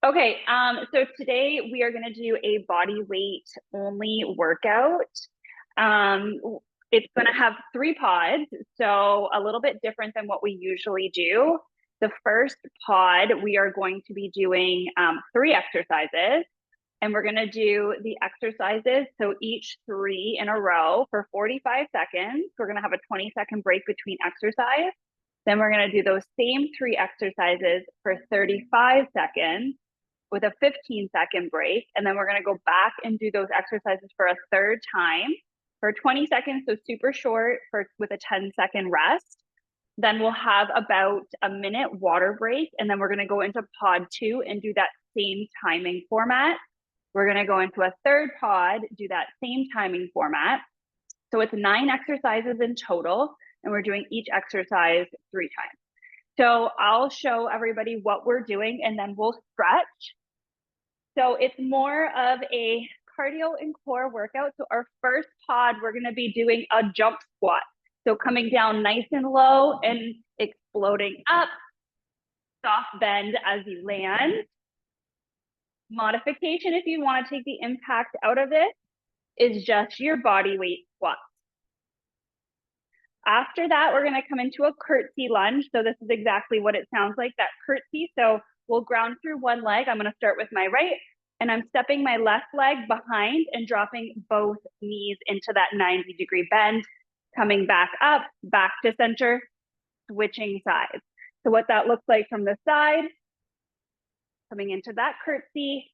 Okay, so today we are going to do a body weight only workout. Um, it's going to have 3 pods, so a little bit different than what we usually do. The first pod, we are going to be doing 3 exercises, and we're going to do the exercises. So each 3 in a row for 45 seconds. We're going to have a 20-second break between exercise. Then we're going to do those same 3 exercises for 35 seconds with a 15-second break. And then we're going to go back and do those exercises for a third time for 20 seconds. So super short with a 10-second rest. Then we'll have about a minute water break. And then we're going to go into pod 2 and do that same timing format. We're going to go into a third pod, do that same timing format. So it's 9 exercises in total, and we're doing each exercise 3 times. So I'll show everybody what we're doing, and then we'll stretch. So it's more of a cardio and core workout. So our first pod, we're going to be doing a jump squat. So coming down nice and low and exploding up, soft bend as you land. Modification, if you want to take the impact out of it, is just your body weight squats. After that, we're going to come into a curtsy lunge. So this is exactly what it sounds like, that curtsy. So we'll ground through one leg. I'm going to start with my right, and I'm stepping my left leg behind and dropping both knees into that 90-degree bend, coming back up, back to center, switching sides. So what that looks like from the side, coming into that curtsy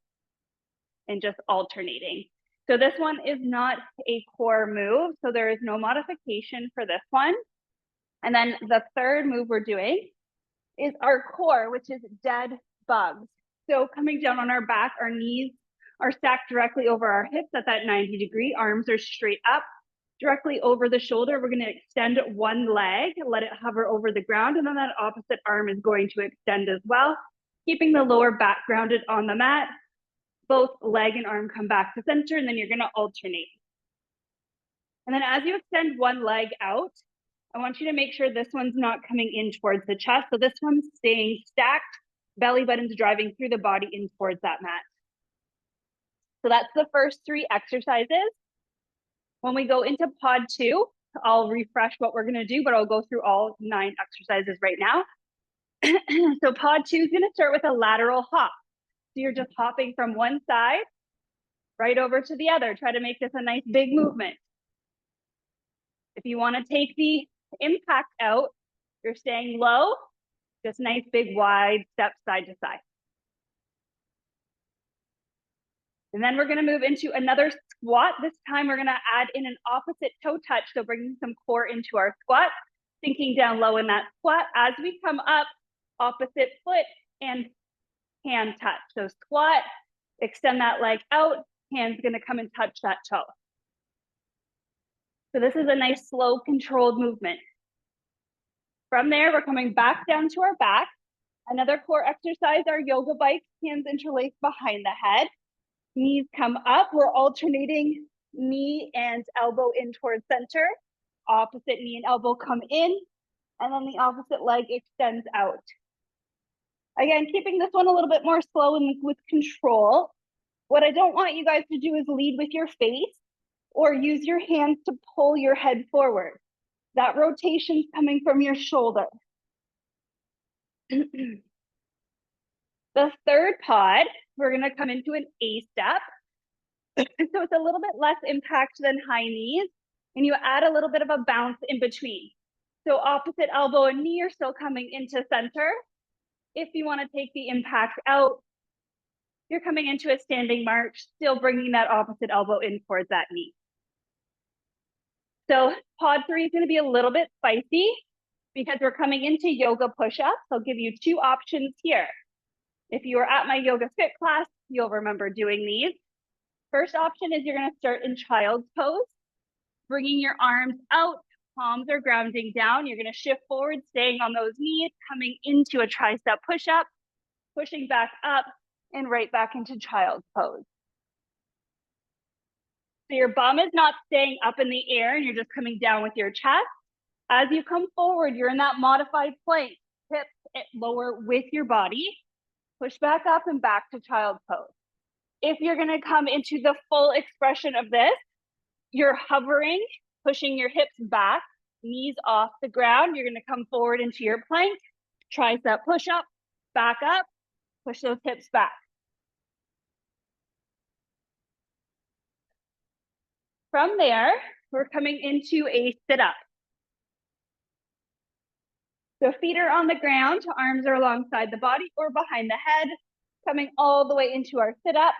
and just alternating. So this one is not a core move, so there is no modification for this one. And then the third move we're doing is our core, which is dead bugs. So coming down on our back, our knees are stacked directly over our hips at that 90-degree, arms are straight up, directly over the shoulder. We're going to extend one leg, let it hover over the ground, and then that opposite arm is going to extend as well, keeping the lower back grounded on the mat. Both leg and arm come back to center, and then you're going to alternate. And then as you extend one leg out, I want you to make sure this one's not coming in towards the chest. So this one's staying stacked, belly button's driving through the body in towards that mat. So that's the first 3 exercises. When we go into pod 2, I'll refresh what we're going to do, but I'll go through all 9 exercises right now. So pod 2 is going to start with a lateral hop. So you're just hopping from one side right over to the other. Try to make this a nice big movement. If you want to take the impact out, you're staying low, just nice big wide steps side to side. And then we're going to move into another squat. This time we're going to add in an opposite toe touch, so bringing some core into our squat, sinking down low in that squat. As we come up, opposite foot and hand touch. So squat, extend that leg out, hand's going to come and touch that toe. So this is a nice slow controlled movement. From there, we're coming back down to our back. Another core exercise, our yoga bike, hands interlaced behind the head. Knees come up. We're alternating knee and elbow in towards center. Opposite knee and elbow come in, and then the opposite leg extends out. Again, keeping this one a little bit more slow and with control. What I don't want you guys to do is lead with your face or use your hands to pull your head forward. That rotation's coming from your shoulder. The third pod, we're going to come into an A step. So it's a little bit less impact than high knees, and you add a little bit of a bounce in between. So opposite elbow and knee are still coming into center. If you want to take the impact out, you're coming into a standing march, still bringing that opposite elbow in towards that knee. So pod 3 is going to be a little bit spicy because we're coming into yoga push-ups. I'll give you 2 options here. If you were at my yoga fit class, you'll remember doing these. First option is you're going to start in child's pose, bringing your arms out, palms are grounding down. You're going to shift forward, staying on those knees, coming into a tricep push-up, pushing back up, and right back into child's pose. So your bum is not staying up in the air and you're just coming down with your chest. As you come forward, you're in that modified plank, hips lower with your body. Push back up and back to child's pose. If you're gonna come into the full expression of this, you're hovering, pushing your hips back, knees off the ground. You're gonna come forward into your plank, tricep push up, back up, push those hips back. From there, we're coming into a sit-up. So feet are on the ground, arms are alongside the body or behind the head, coming all the way into our sit-up.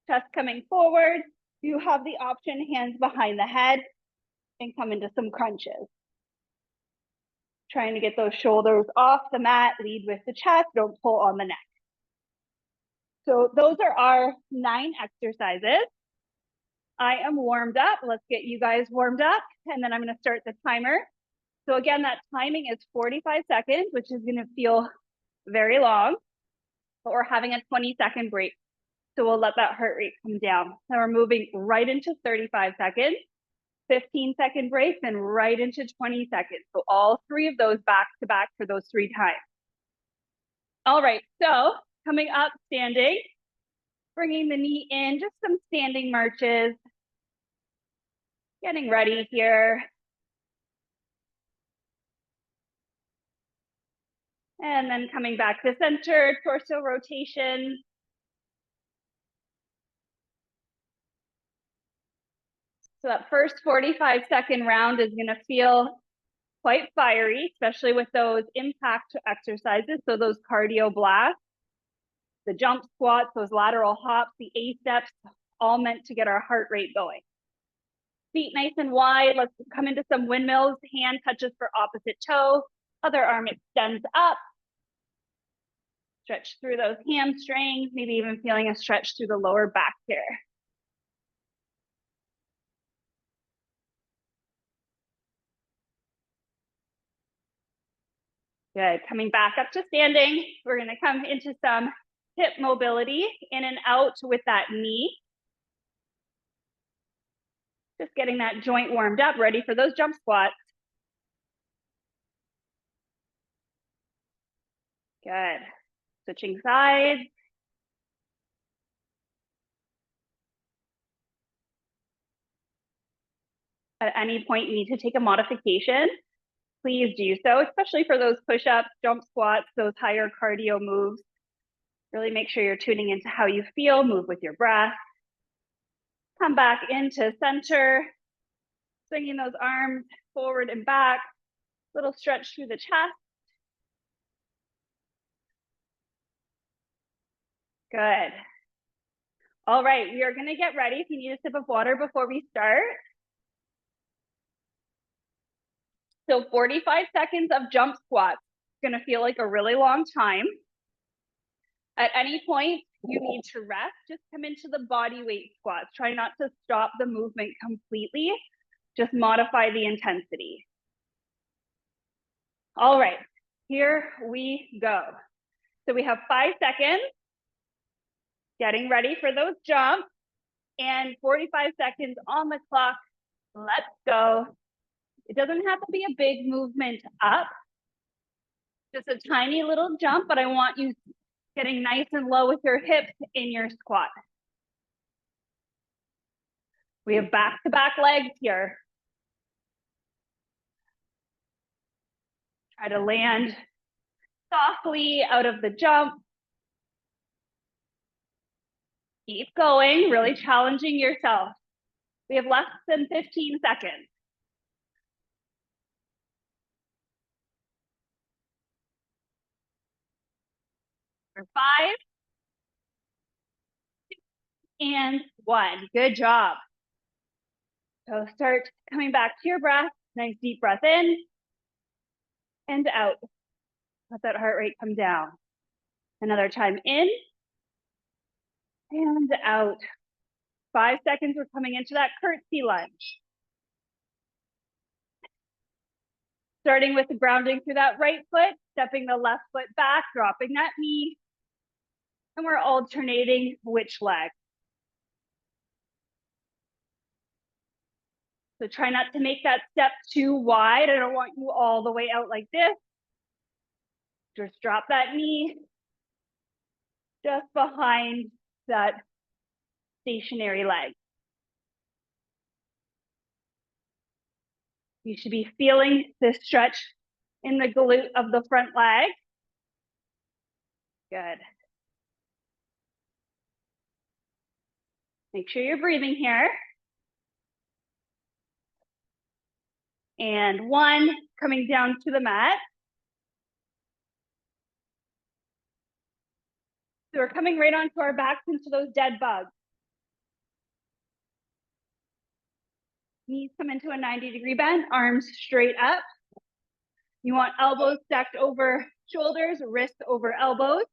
Chest coming forward. You have the option, hands behind the head, and come into some crunches. Trying to get those shoulders off the mat, lead with the chest, don't pull on the neck. So those are our 9 exercises. I am warmed up. Let's get you guys warmed up, and then I'm gonna start the timer. So again, that timing is 45 seconds, which is gonna feel very long, but we're having a 20-second break. So we'll let that heart rate come down. Now we're moving right into 35 seconds, 15-second breaks, and right into 20 seconds. So all 3 of those back to back for those 3 times. All right, so coming up, standing, bringing the knee in, just some standing marches. Getting ready here. And then coming back to center, torso rotation. So that first 45-second round is gonna feel quite fiery, especially with those impact exercises. So those cardio blasts, the jump squats, those lateral hops, the A-steps, all meant to get our heart rate going. Feet nice and wide. Let's come into some windmills. Hand touches for opposite toe. Other arm extends up. Stretch through those hamstrings, maybe even feeling a stretch through the lower back here. Good, coming back up to standing. We're gonna come into some hip mobility, in and out with that knee. Just getting that joint warmed up, ready for those jump squats. Good, switching sides. At any point you need to take a modification, please do so, especially for those push-ups, jump squats, those higher cardio moves. Really make sure you're tuning into how you feel, move with your breath. Come back into center, swinging those arms forward and back, little stretch through the chest. Good. All right, we are gonna get ready. If you need a sip of water before we start. So 45 seconds of jump squats. It's gonna feel like a really long time. At any point you need to rest, just come into the body weight squats. Try not to stop the movement completely, just modify the intensity. All right, here we go. So we have 5 seconds, getting ready for those jumps, and 45 seconds on the clock. Let's go. It doesn't have to be a big movement up, just a tiny little jump, but I want you getting nice and low with your hips in your squat. We have back-to-back legs here. Try to land softly out of the jump. Keep going, really challenging yourself. We have less than 15 seconds. For 5, 2, and 1. Good job. So start coming back to your breath. Nice deep breath in and out. Let that heart rate come down. Another time in and out. 5 seconds, we're coming into that curtsy lunge. Starting with the grounding through that right foot, stepping the left foot back, dropping that knee. And we're alternating which leg. So try not to make that step too wide. I don't want you all the way out like this. Just drop that knee just behind that stationary leg. You should be feeling this stretch in the glute of the front leg. Good. Make sure you're breathing here. And 1, coming down to the mat. So we're coming right onto our backs into those dead bugs. Knees come into a 90-degree bend, arms straight up. You want elbows stacked over shoulders, wrists over elbows.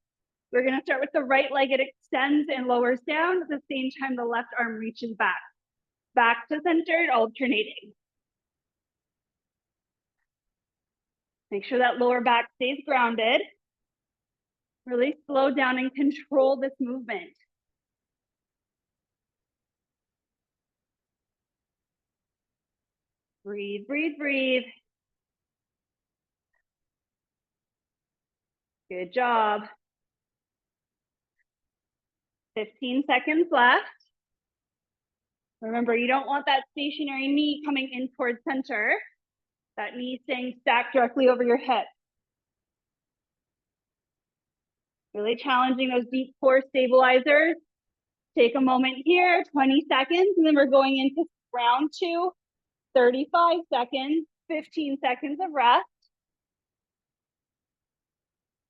We're gonna start with the right leg, it extends and lowers down. At the same time, the left arm reaches back. Back to centered, alternating. Make sure that lower back stays grounded. Really slow down and control this movement. Breathe, breathe, breathe. Good job. 15 seconds left. Remember, you don't want that stationary knee coming in towards center. That knee staying stacked directly over your hip. Really challenging those deep core stabilizers. Take a moment here, 20 seconds, and then we're going into round 2, 35 seconds, 15 seconds of rest.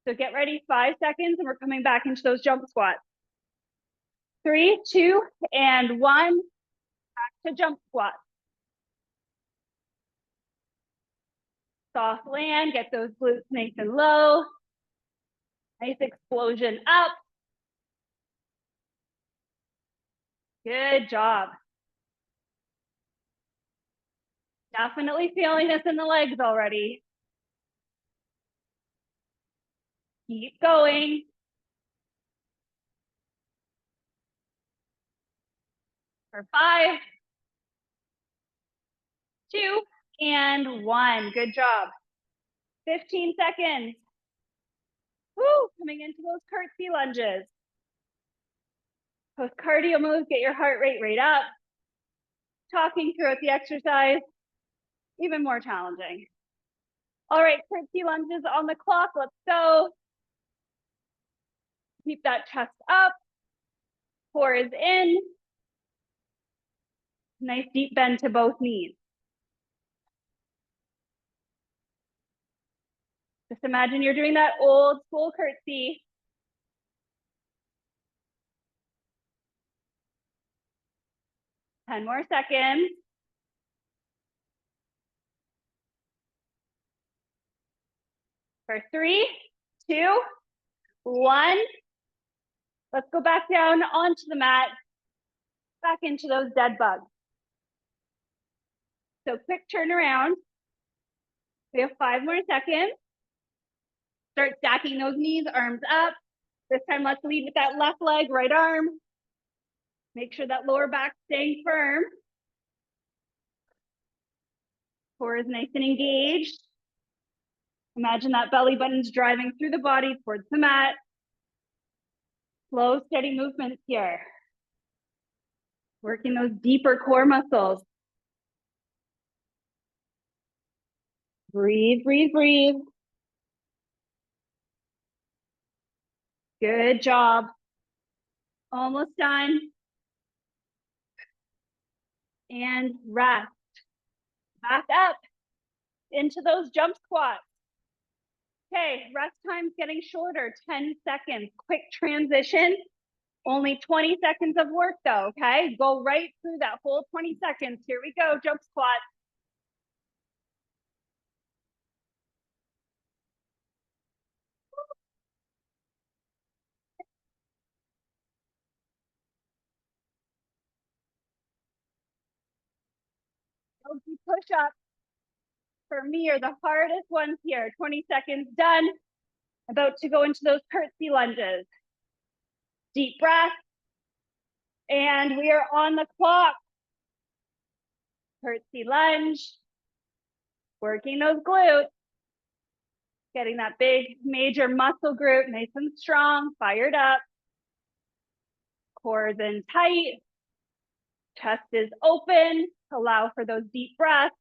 So get ready, 5 seconds, and we're coming back into those jump squats. 3, 2, and 1, back to jump squats. Soft land, get those glutes nice and low. Nice explosion up. Good job. Definitely feeling this in the legs already. Keep going. For 5, 2, and 1. Good job. 15 seconds. Woo, coming into those curtsy lunges. Those cardio moves, get your heart rate right up. Talking throughout the exercise, even more challenging. All right, curtsy lunges on the clock. Let's go. Keep that chest up. Core is in. Nice deep bend to both knees. Just imagine you're doing that old school curtsy. Ten more seconds. For 3, 2, 1. Let's go back down onto the mat. Back into those dead bugs. So quick turnaround. We have 5 more seconds. Start stacking those knees, arms up. This time, let's lead with that left leg, right arm. Make sure that lower back staying firm. Core is nice and engaged. Imagine that belly button's driving through the body towards the mat. Slow, steady movements here. Working those deeper core muscles. Breathe, breathe, breathe. Good job. Almost done. And rest. Back up into those jump squats. Okay, rest time's getting shorter, 10 seconds. Quick transition. Only 20 seconds of work though, okay? Go right through that whole 20 seconds. Here we go, jump squat. Yogi push-ups for me are the hardest ones here. 20 seconds done. About to go into those curtsy lunges. Deep breath. And we are on the clock. Curtsy lunge. Working those glutes. Getting that big major muscle group nice and strong, fired up. Core is in tight. Chest is open. Allow for those deep breaths.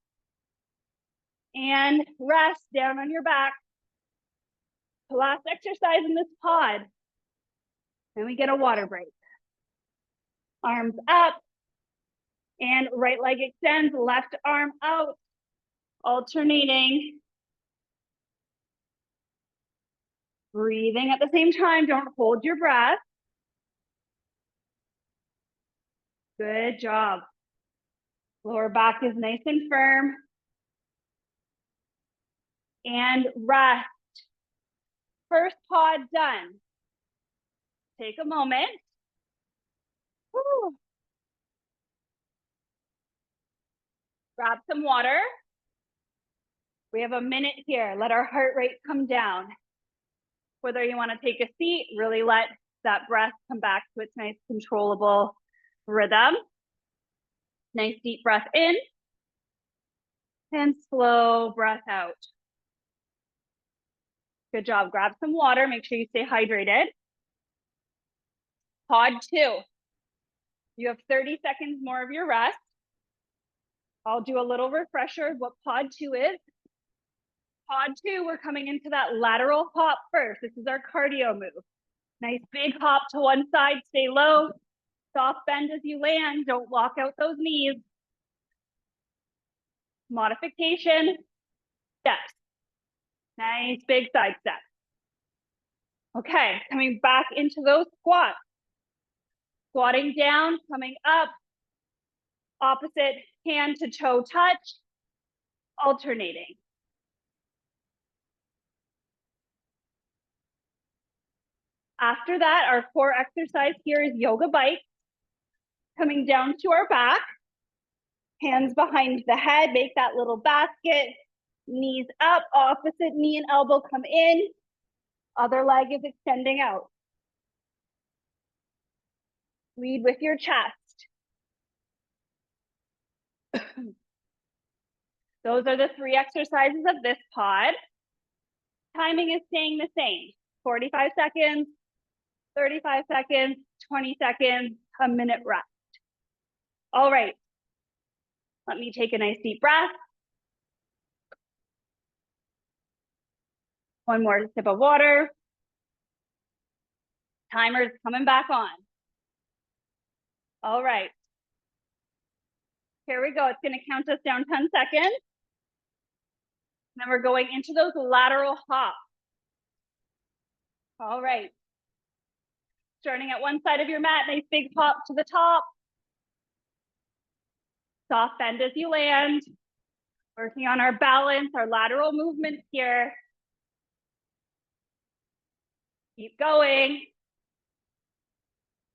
And rest down on your back. The last exercise in this pod. Then we get a water break. Arms up. And right leg extends, left arm out. Alternating. Breathing at the same time. Don't hold your breath. Good job. Lower back is nice and firm. And rest. First pod done. Take a moment. Woo. Grab some water. We have a minute here. Let our heart rate come down. Whether you want to take a seat, really let that breath come back to its nice controllable rhythm. Nice deep breath in. And slow breath out. Good job. Grab some water. Make sure you stay hydrated. Pod 2. You have 30 seconds more of your rest. I'll do a little refresher of what pod 2 is. Pod 2, we're coming into that lateral hop first. This is our cardio move. Nice big hop to one side, stay low. Soft bend as you land, don't lock out those knees. Modification, steps. Nice big side step. Okay, coming back into those squats. Squatting down, coming up. Opposite hand to toe touch. Alternating. After that, our core exercise here is yoga bike. Coming down to our back. Hands behind the head, make that little basket. Knees up, opposite knee and elbow come in. Other leg is extending out. Lead with your chest. Those are the 3 exercises of this pod. Timing is staying the same. 45 seconds, 35 seconds, 20 seconds, a minute rest. All right. Let me take a nice deep breath. One more sip of water. Timer's coming back on. All right. Here we go. It's going to count us down 10 seconds. Then we're going into those lateral hops. All right. Starting at one side of your mat, nice big hop to the top. Soft bend as you land. Working on our balance, our lateral movements here. Keep going.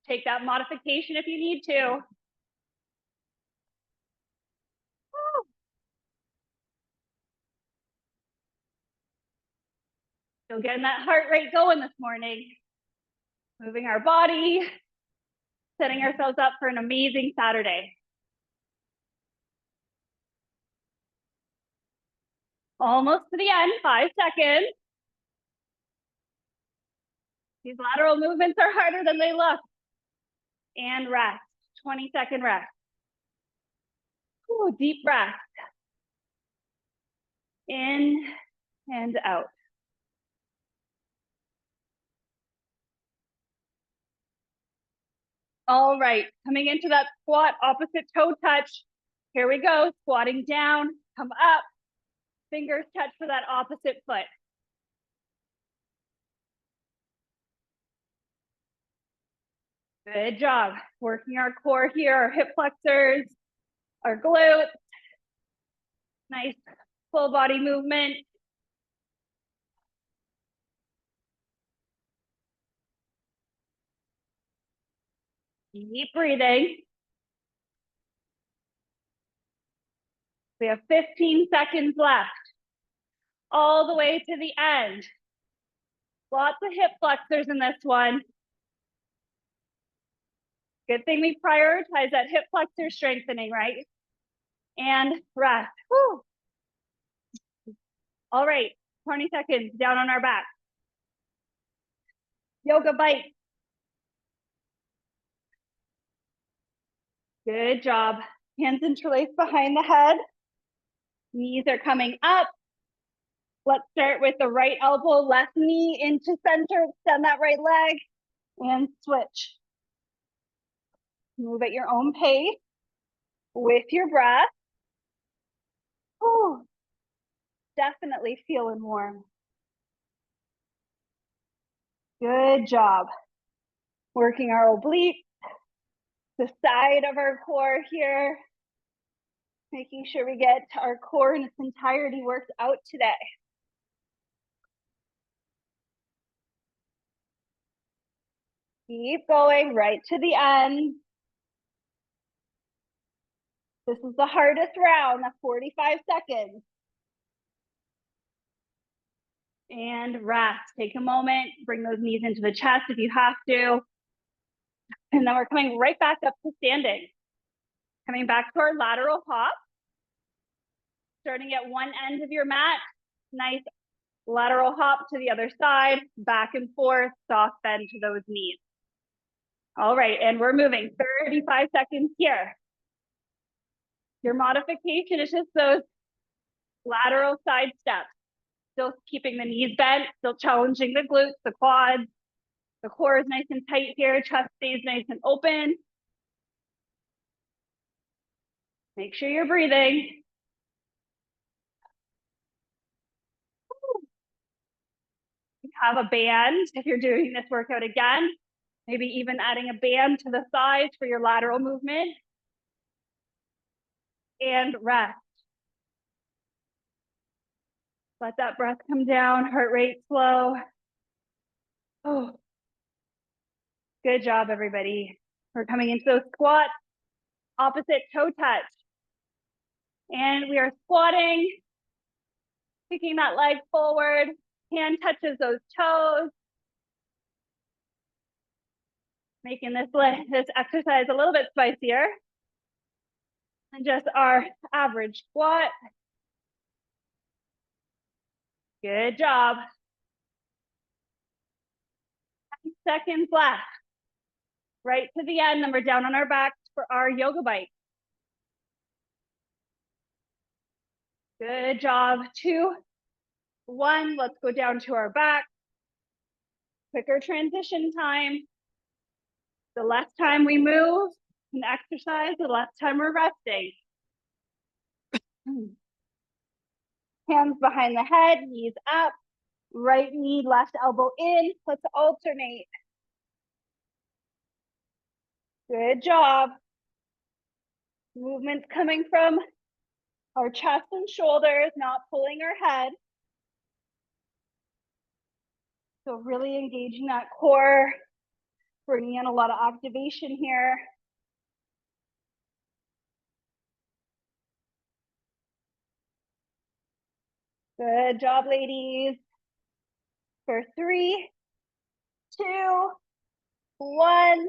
Take that modification if you need to. Still getting that heart rate going this morning. Moving our body, setting ourselves up for an amazing Saturday. Almost to the end, 5 seconds. These lateral movements are harder than they look. And rest, 20-second rest. Ooh, deep breath. In and out. All right, coming into that squat, opposite toe touch. Here we go, squatting down, come up. Fingers touch for that opposite foot. Good job. Working our core here, our hip flexors, our glutes. Nice full body movement. Keep breathing. We have 15 seconds left. All the way to the end. Lots of hip flexors in this one. Good thing we prioritize that hip flexor strengthening, right? And rest. Whew. All right, 20 seconds down on our back. Yoga bite. Good job. Hands interlaced behind the head. Knees are coming up. Let's start with the right elbow, left knee into center. Extend that right leg and switch. Move at your own pace with your breath. Ooh, definitely feeling warm. Good job. Working our obliques, the side of our core here. Making sure we get our core in its entirety worked out today. Keep going right to the end. This is the hardest round, the 45 seconds. And rest. Take a moment, bring those knees into the chest if you have to. And then we're coming right back up to standing. Coming back to our lateral hop. Starting at one end of your mat. Nice lateral hop to the other side, back and forth, soft bend to those knees. All right, and we're moving 35 seconds here. Your modification is just those lateral side steps. Still keeping the knees bent, still challenging the glutes, the quads. The core is nice and tight here, chest stays nice and open. Make sure you're breathing. You have a band if you're doing this workout again. Maybe even adding a band to the thighs for your lateral movement. And rest. Let that breath come down, heart rate slow. Oh, good job, everybody. We're coming into those squats, opposite toe touch. And we are squatting, kicking that leg forward, hand touches those toes. Making this exercise a little bit spicier than just our average squat. Good job. 10 seconds left. Right to the end, then we're down on our backs for our yoga bite. Good job. 2, 1, let's go down to our back. Quicker transition time. The less time we move and exercise, the less time we're resting. Hands behind the head, knees up, right knee, left elbow in. Let's alternate. Good job. Movements coming from our chest and shoulders, not pulling our head. So really engaging that core, bringing in a lot of activation here. Good job, ladies. For 3, 2, 1.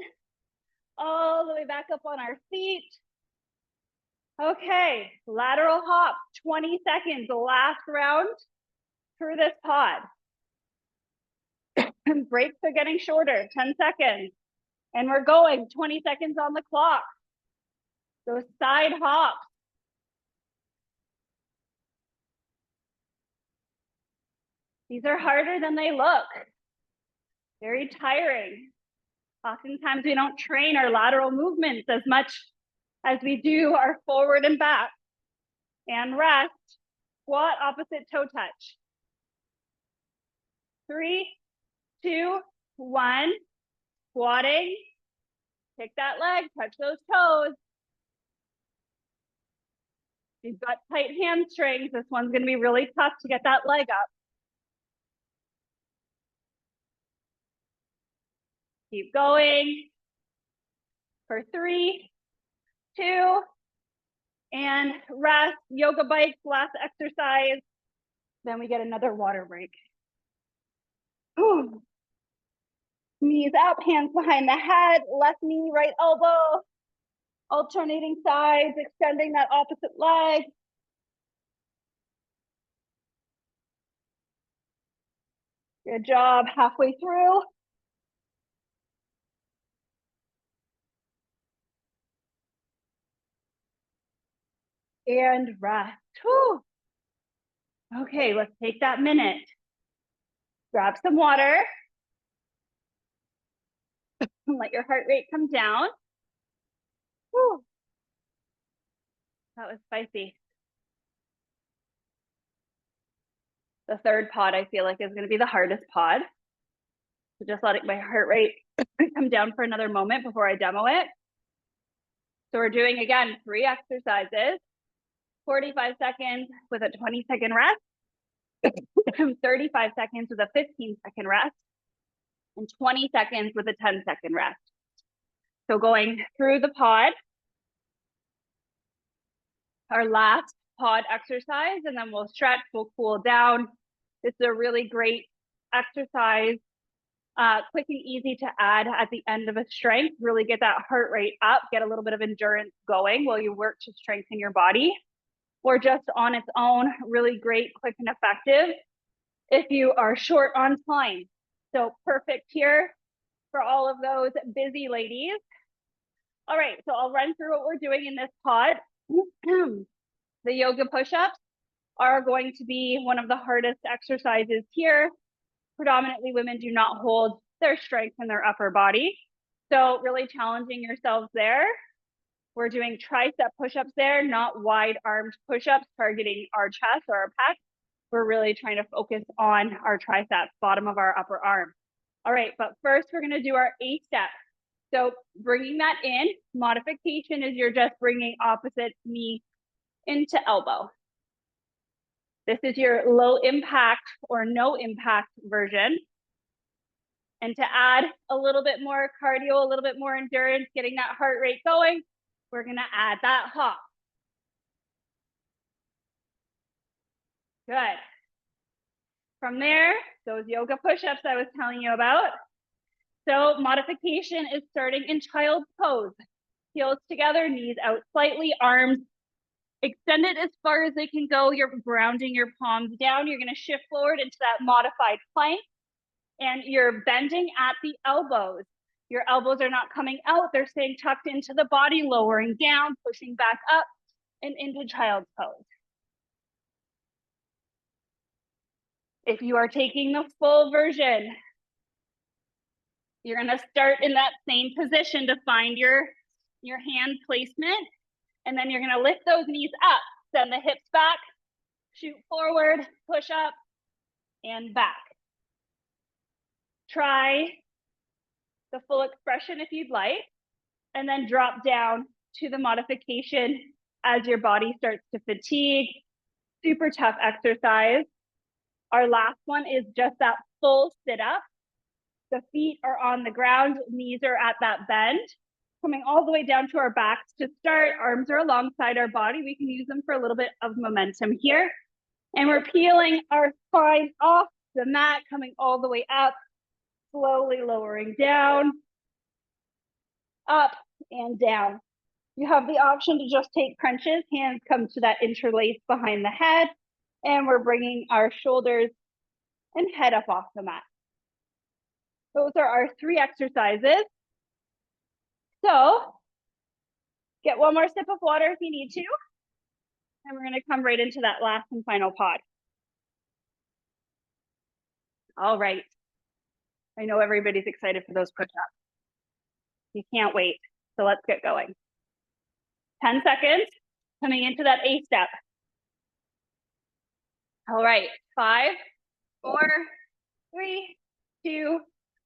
All the way back up on our feet. Okay, lateral hop, 20 seconds, the last round through this pod. Breaks are getting shorter, 10 seconds. And we're going, 20 seconds on the clock. Those side hops. These are harder than they look. Very tiring. Oftentimes we don't train our lateral movements as much as we do our forward and back. And rest, squat opposite toe touch. 3, 2, 1, squatting. Kick that leg, touch those toes. If you've got tight hamstrings, this one's gonna be really tough to get that leg up. Keep going. For 3, 2, and rest, yoga bikes, last exercise. Then we get another water break. Ooh. Knees up, hands behind the head, left knee, right elbow. Alternating sides, extending that opposite leg. Good job, halfway through. And rest. Whew. Okay, let's take that minute. Grab some water. And let your heart rate come down. Whew. That was spicy. The third pod I feel like is going to be the hardest pod. So just letting my heart rate come down for another moment before I demo it. So we're doing, again, 3 exercises, 45 seconds with a 20-second rest, 35 seconds with a 15-second rest, and 20 seconds with a 10-second rest. So going through the pod, our last pod exercise, and then we'll stretch, we'll cool down. This is a really great exercise, quick and easy to add at the end of a strength, really get that heart rate up, get a little bit of endurance going while you work to strengthen your body, or just on its own, really great, quick and effective if you are short on time. So perfect here for all of those busy ladies. All right, so I'll run through what we're doing in this pod. The yoga push-ups are going to be one of the hardest exercises here. Predominantly women do not hold their strength in their upper body. So really challenging yourselves there. We're doing tricep push-ups there, not wide armed push-ups targeting our chest or our pecs. We're really trying to focus on our triceps, bottom of our upper arm. All right, but first we're gonna do our A step. So bringing that in, modification is you're just bringing opposite knee into elbow. This is your low impact or no impact version. And to add a little bit more cardio, a little bit more endurance, getting that heart rate going, we're gonna add that hop. Good. From there, those yoga push-ups I was telling you about. So modification is starting in child's pose. Heels together, knees out slightly, arms extended as far as they can go. You're grounding your palms down. You're gonna shift forward into that modified plank, and you're bending at the elbows. Your elbows are not coming out. They're staying tucked into the body, lowering down, pushing back up and into child's pose. If you are taking the full version, you're gonna start in that same position to find your hand placement, and then you're gonna lift those knees up, send the hips back, shoot forward, push up, and back. Try the full expression if you'd like, and then drop down to the modification as your body starts to fatigue. Super tough exercise. Our last one is just that full sit-up. The feet are on the ground, knees are at that bend, coming all the way down to our backs to start. Arms are alongside our body. We can use them for a little bit of momentum here. And we're peeling our spine off the mat, coming all the way up, slowly lowering down, up and down. You have the option to just take crunches. Hands come to that interlace behind the head. And we're bringing our shoulders and head up off the mat. Those are our 3 exercises. So get one more sip of water if you need to. And we're gonna come right into that last and final pod. All right. I know everybody's excited for those push-ups. You can't wait. So let's get going. 10 seconds, coming into that A step. All right, 5, 4, 3, 2,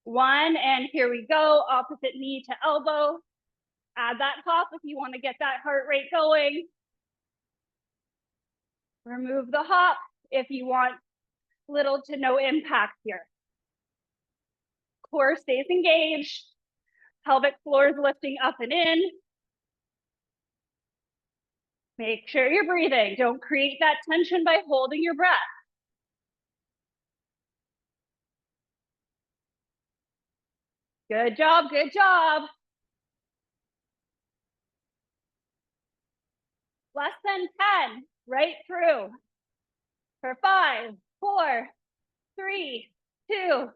1, and here we go. Opposite knee to elbow. Add that hop if you want to get that heart rate going. Remove the hop if you want little to no impact here. Core stays engaged. Pelvic floor is lifting up and in. Make sure you're breathing. Don't create that tension by holding your breath. Good job, good job. Less than 10, right through. For 5, 4, 3, 2,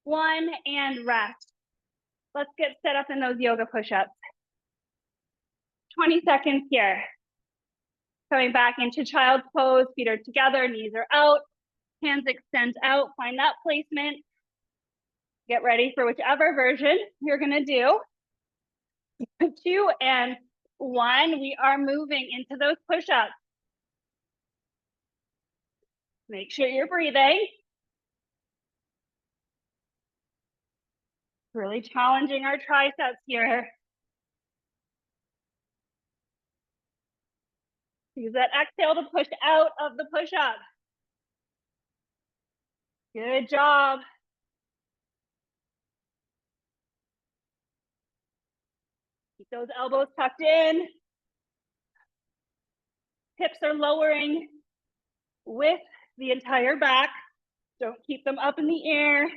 1, and rest. Let's get set up in those yoga push-ups. 20 seconds here. Coming back into child's pose, feet are together, knees are out, hands extend out, find that placement. Get ready for whichever version you're gonna do. 2 and 1, we are moving into those push-ups. Make sure you're breathing. Really challenging our triceps here. Use that exhale to push out of the push-up. Good job. Keep those elbows tucked in. Hips are lowering with the entire back. Don't keep them up in the air.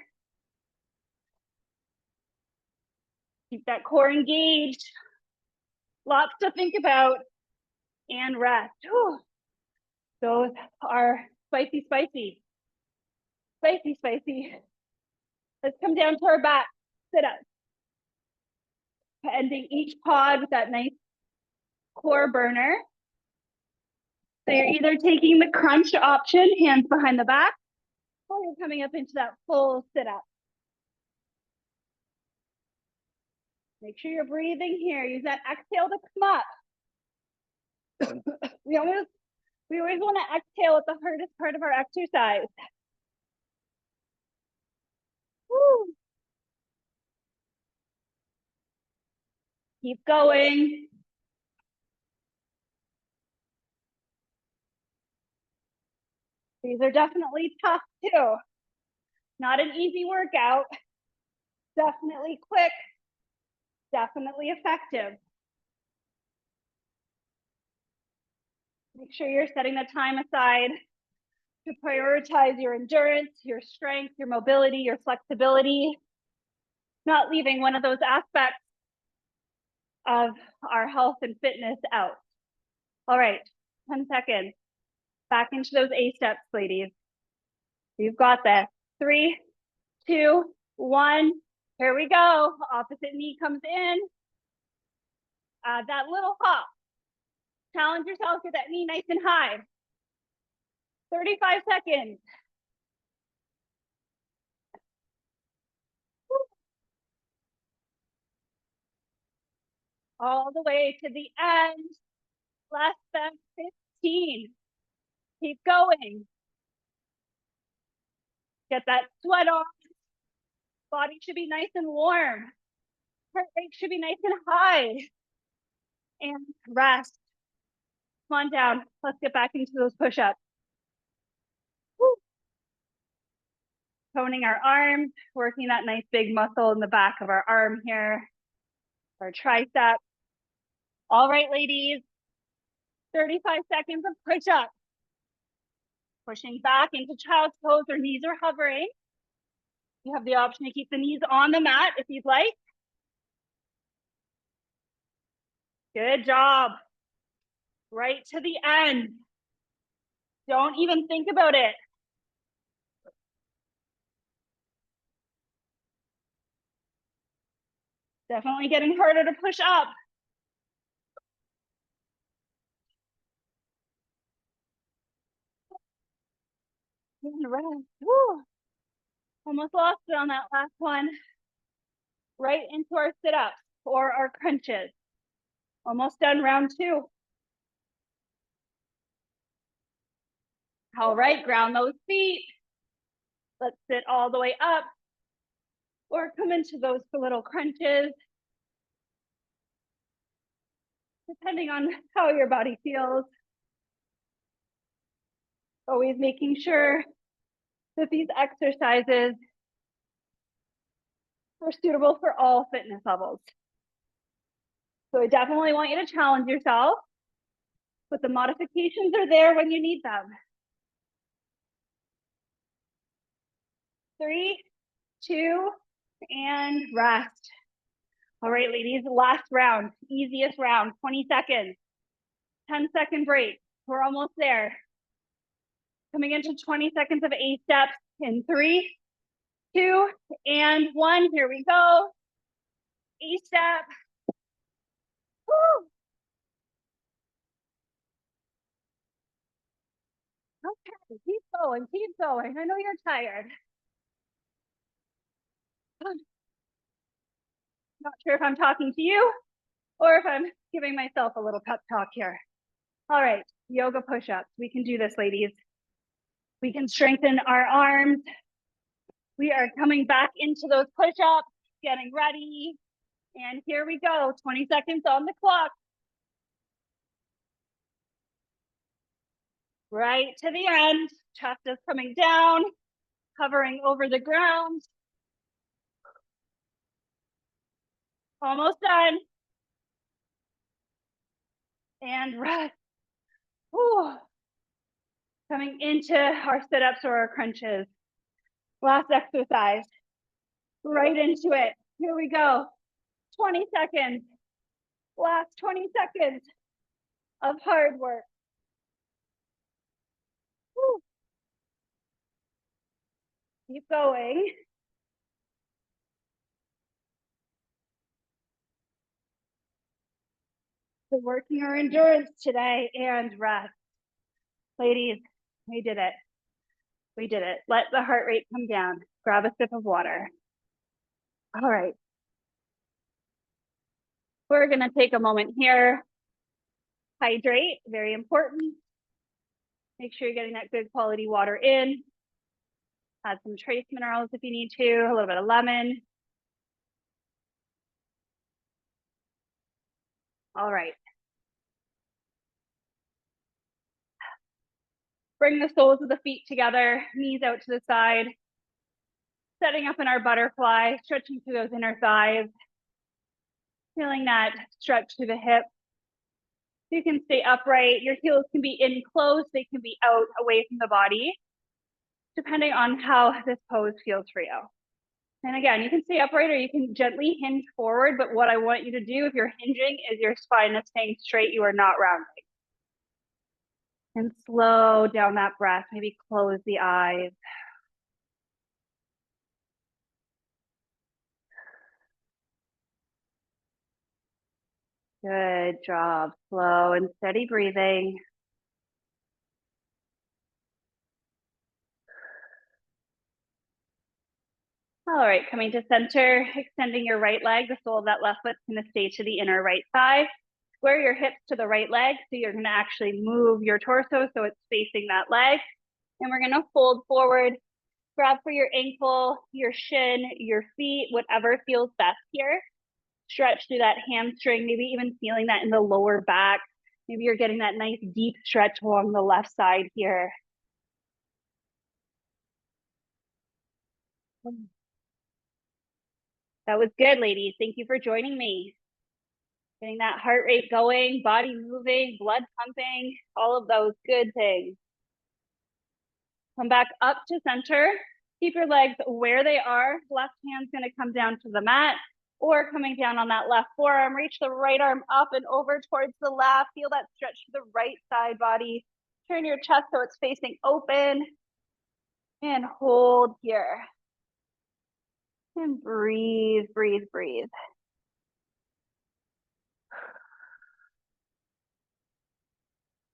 Keep that core engaged. Lots to think about. And rest. Whew. Those are spicy, spicy. Spicy, spicy. Let's come down to our back. Sit up. Ending each pod with that nice core burner. So you're either taking the crunch option, hands behind the back, or you're coming up into that full sit up. Make sure you're breathing here. Use that exhale to come up. We always want to exhale at the hardest part of our exercise. Woo. Keep going. These are definitely tough too. Not an easy workout. Definitely quick. Definitely effective. Make sure you're setting the time aside to prioritize your endurance, your strength, your mobility, your flexibility, not leaving one of those aspects of our health and fitness out. All right, 10 seconds. Back into those A steps, ladies. You've got this. 3, 2, 1. Here we go. Opposite knee comes in. That little hop. Challenge yourself, get that knee nice and high. 35 seconds. All the way to the end. Less than 15. Keep going. Get that sweat on. Body should be nice and warm. Heart rate should be nice and high. And rest. Come on down. Let's get back into those push-ups. Toning our arms, working that nice big muscle in the back of our arm here, our tricep. All right, ladies, 35 seconds of push-up. Pushing back into child's pose, or knees are hovering. You have the option to keep the knees on the mat if you'd like. Good job. Right to the end. Don't even think about it. Definitely getting harder to push up. Woo. Almost lost it on that last one. Right into our sit-ups or our crunches. Almost done round 2. All right, ground those feet. Let's sit all the way up or come into those little crunches, depending on how your body feels. Always making sure that these exercises are suitable for all fitness levels. So I definitely want you to challenge yourself, but the modifications are there when you need them. 3, 2, and rest. All right, ladies, last round, easiest round, 20 seconds, 10-second break. We're almost there. Coming into 20 seconds of A steps in 3, 2, and 1. Here we go. A-step. Woo. Okay, keep going, keep going. I know you're tired. Not sure if I'm talking to you or if I'm giving myself a little pep talk here. All right, yoga push-ups. We can do this, ladies. We can strengthen our arms. We are coming back into those push-ups, getting ready. And here we go, 20 seconds on the clock. Right to the end, chest is coming down, hovering over the ground. Almost done. And rest. Whew. Coming into our sit-ups or our crunches. Last exercise. Right into it. Here we go. 20 seconds. Last 20 seconds of hard work. Whew. Keep going. We're working our endurance today and rest. Ladies, we did it. We did it. Let the heart rate come down. Grab a sip of water. All right. We're going to take a moment here. Hydrate, very important. Make sure you're getting that good quality water in. Add some trace minerals if you need to, a little bit of lemon. All right. Bring the soles of the feet together, knees out to the side. Setting up in our butterfly, stretching through those inner thighs. Feeling that stretch through the hips. You can stay upright. Your heels can be in close. They can be out away from the body, depending on how this pose feels for you. And again, you can stay upright or you can gently hinge forward, but what I want you to do if you're hinging is your spine is staying straight, you are not rounding. And slow down that breath, maybe close the eyes. Good job, slow and steady breathing. All right, coming to center, extending your right leg. The sole of that left foot's gonna stay to the inner right thigh. Square your hips to the right leg, so you're gonna actually move your torso so it's facing that leg. And we're gonna fold forward, grab for your ankle, your shin, your feet, whatever feels best here. Stretch through that hamstring, maybe even feeling that in the lower back. Maybe you're getting that nice deep stretch along the left side here. That was good, ladies. Thank you for joining me. Getting that heart rate going, body moving, blood pumping, all of those good things. Come back up to center. Keep your legs where they are. Left hand's gonna come down to the mat or coming down on that left forearm. Reach the right arm up and over towards the left. Feel that stretch to the right side body. Turn your chest so it's facing open. And hold here. And breathe, breathe, breathe.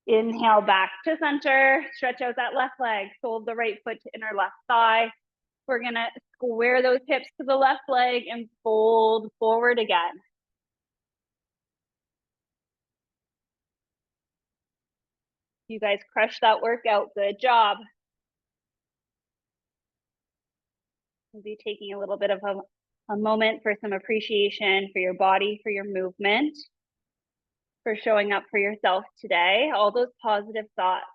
Inhale back to center. Stretch out that left leg. Fold the right foot to inner left thigh. We're gonna square those hips to the left leg and fold forward again. You guys crushed that workout. Good job. We'll be taking a little bit of a moment for some appreciation for your body, for your movement, for showing up for yourself today. All those positive thoughts.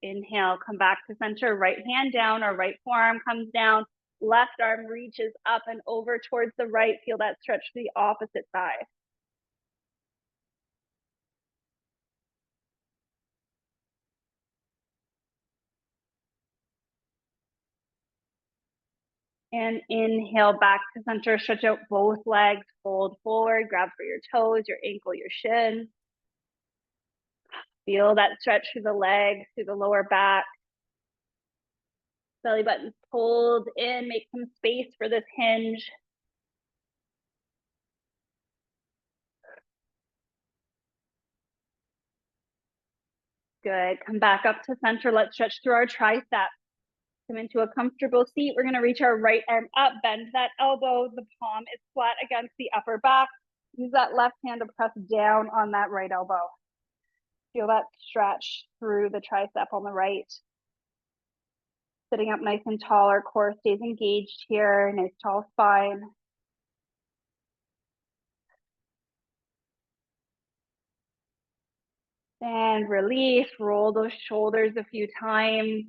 Inhale, come back to center, right hand down or right forearm comes down, left arm reaches up and over towards the right. Feel that stretch to the opposite side. And inhale back to center, stretch out both legs, fold forward, grab for your toes, your ankle, your shin. Feel that stretch through the legs, through the lower back. Belly button's pulled in, make some space for this hinge. Good, come back up to center. Let's stretch through our triceps. Come into a comfortable seat. We're gonna reach our right arm up, bend that elbow. The palm is flat against the upper back. Use that left hand to press down on that right elbow. Feel that stretch through the tricep on the right. Sitting up nice and tall, our core stays engaged here, nice tall spine. And release, roll those shoulders a few times.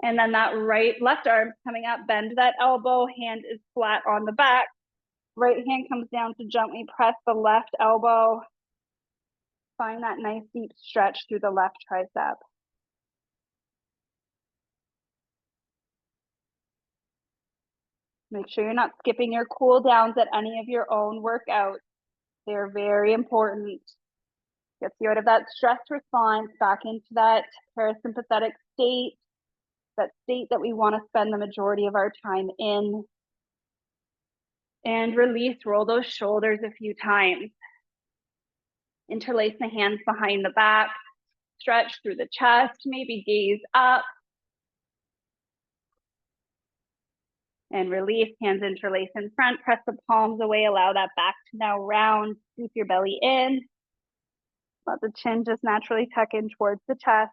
And then that left arm's coming up, bend that elbow, hand is flat on the back. Right hand comes down to gently press the left elbow. Find that nice deep stretch through the left tricep. Make sure you're not skipping your cool downs at any of your own workouts. They're very important. Gets you out of that stress response, back into that parasympathetic state, that state that we want to spend the majority of our time in. And release, roll those shoulders a few times. Interlace the hands behind the back, stretch through the chest, maybe gaze up. And release, hands interlace in front, press the palms away, allow that back to now round, scoop your belly in. Let the chin just naturally tuck in towards the chest.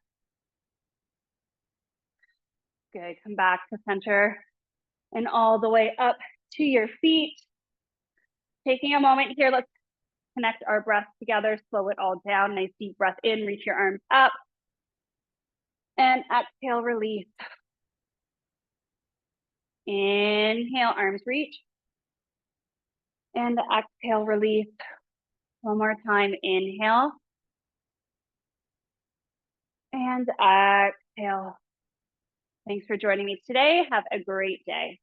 Good, come back to center and all the way up to your feet. Taking a moment here, let's connect our breath together, slow it all down. Nice deep breath in, reach your arms up. And exhale, release. Inhale, arms reach. And exhale, release. One more time, inhale. And exhale. Thanks for joining me today. Have a great day.